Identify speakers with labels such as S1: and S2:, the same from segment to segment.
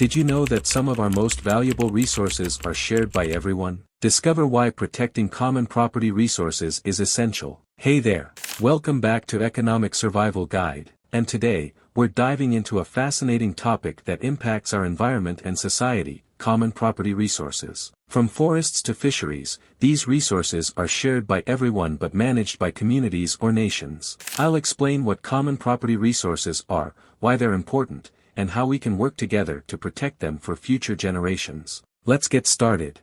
S1: Did you know that some of our most valuable resources are shared by everyone? Discover why protecting common property resources is essential. Hey there, welcome back to Economic Survival Guide, and today, we're diving into a fascinating topic that impacts our environment and society: common property resources. From forests to fisheries, these resources are shared by everyone but managed by communities or nations. I'll explain what common property resources are, why they're important, and how we can work together to protect them for future generations. Let's get started.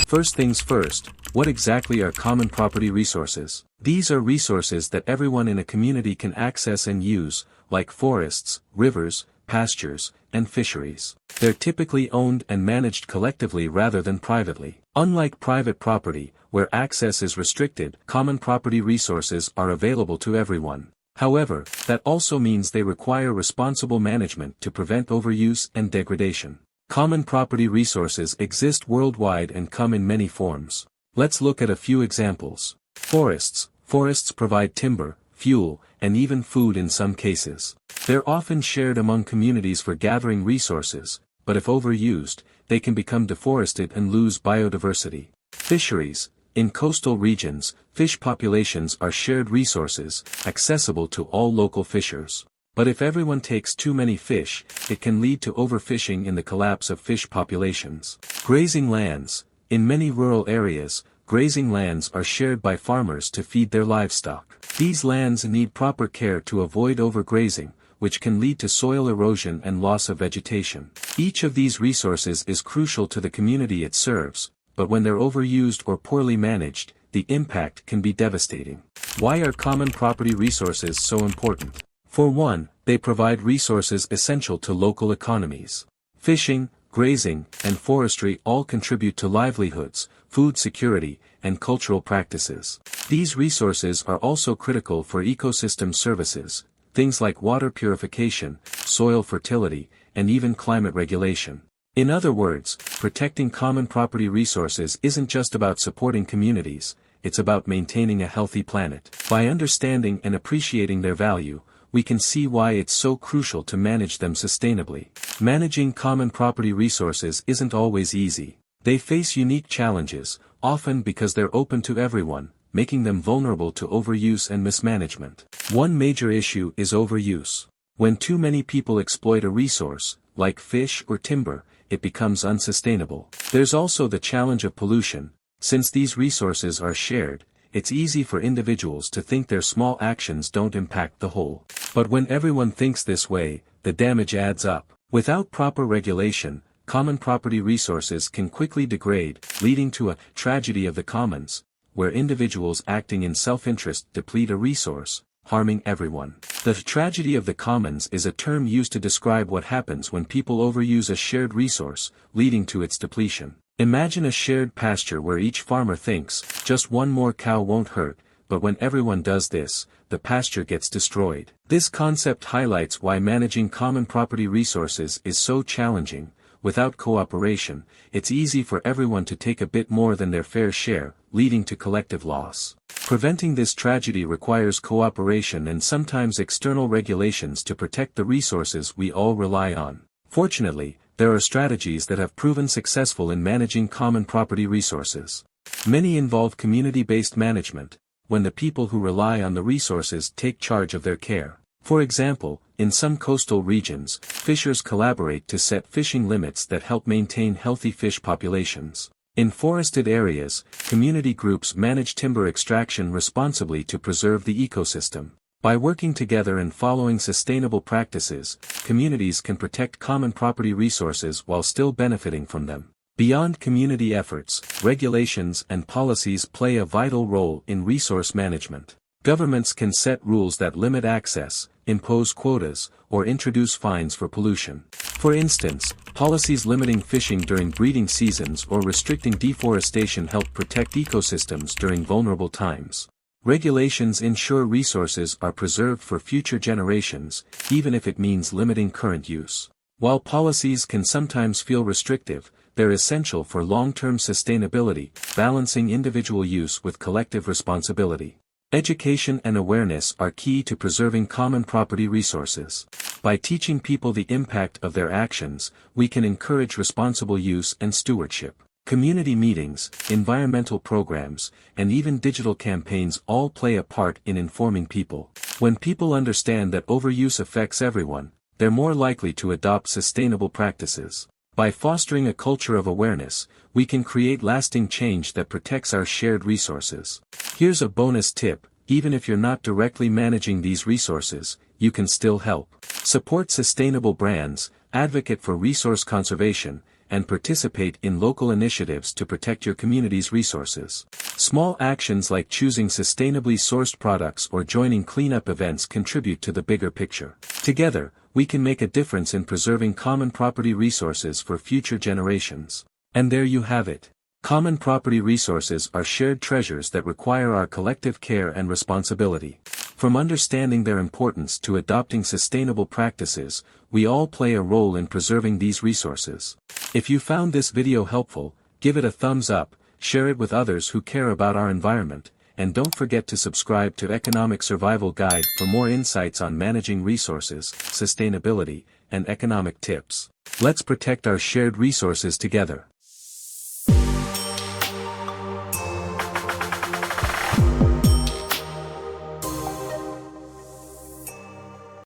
S1: First things first, what exactly are common property resources? These are resources that everyone in a community can access and use, like forests, rivers, pastures, and fisheries. They're typically owned and managed collectively rather than privately. Unlike private property, where access is restricted, common property resources are available to everyone. However, that also means they require responsible management to prevent overuse and degradation. Common property resources exist worldwide and come in many forms. Let's look at a few examples. Forests. Forests provide timber, fuel, and even food in some cases. They're often shared among communities for gathering resources, but if overused, they can become deforested and lose biodiversity. Fisheries. In coastal regions, fish populations are shared resources, accessible to all local fishers. But if everyone takes too many fish, it can lead to overfishing and the collapse of fish populations. Grazing lands. In many rural areas, grazing lands are shared by farmers to feed their livestock. These lands need proper care to avoid overgrazing, which can lead to soil erosion and loss of vegetation. Each of these resources is crucial to the community it serves, but when they're overused or poorly managed, the impact can be devastating. Why are common property resources so important? For one, they provide resources essential to local economies. Fishing, grazing, and forestry all contribute to livelihoods, food security, and cultural practices. These resources are also critical for ecosystem services, things like water purification, soil fertility, and even climate regulation. In other words, protecting common property resources isn't just about supporting communities, it's about maintaining a healthy planet. By understanding and appreciating their value, we can see why it's so crucial to manage them sustainably. Managing common property resources isn't always easy. They face unique challenges, often because they're open to everyone, making them vulnerable to overuse and mismanagement. One major issue is overuse. When too many people exploit a resource, like fish or timber, it becomes unsustainable. There's also the challenge of pollution. Since these resources are shared, it's easy for individuals to think their small actions don't impact the whole. But when everyone thinks this way, the damage adds up. Without proper regulation, common property resources can quickly degrade, leading to a tragedy of the commons, where individuals acting in self-interest deplete a resource, harming everyone. The tragedy of the commons is a term used to describe what happens when people overuse a shared resource, leading to its depletion. Imagine a shared pasture where each farmer thinks, just one more cow won't hurt, but when everyone does this, the pasture gets destroyed. This concept highlights why managing common property resources is so challenging. Without cooperation, it's easy for everyone to take a bit more than their fair share, leading to collective loss. Preventing this tragedy requires cooperation and sometimes external regulations to protect the resources we all rely on. Fortunately, there are strategies that have proven successful in managing common property resources. Many involve community-based management, when the people who rely on the resources take charge of their care. For example, in some coastal regions, fishers collaborate to set fishing limits that help maintain healthy fish populations. In forested areas, community groups manage timber extraction responsibly to preserve the ecosystem. By working together and following sustainable practices, communities can protect common property resources while still benefiting from them. Beyond community efforts, regulations and policies play a vital role in resource management. Governments can set rules that limit access, impose quotas, or introduce fines for pollution. For instance, policies limiting fishing during breeding seasons or restricting deforestation help protect ecosystems during vulnerable times. Regulations ensure resources are preserved for future generations, even if it means limiting current use. While policies can sometimes feel restrictive, they're essential for long-term sustainability, balancing individual use with collective responsibility. Education and awareness are key to preserving common property resources. By teaching people the impact of their actions, we can encourage responsible use and stewardship. Community meetings, environmental programs, and even digital campaigns all play a part in informing people. When people understand that overuse affects everyone, they're more likely to adopt sustainable practices. By fostering a culture of awareness, we can create lasting change that protects our shared resources. Here's a bonus tip: even if you're not directly managing these resources, you can still help. Support sustainable brands, advocate for resource conservation, and participate in local initiatives to protect your community's resources. Small actions like choosing sustainably sourced products or joining cleanup events contribute to the bigger picture. Together, we can make a difference in preserving common property resources for future generations. And there you have it. Common property resources are shared treasures that require our collective care and responsibility. From understanding their importance to adopting sustainable practices, we all play a role in preserving these resources. If you found this video helpful, give it a thumbs up, share it with others who care about our environment, and don't forget to subscribe to Economic Survival Guide for more insights on managing resources, sustainability, and economic tips. Let's protect our shared resources together.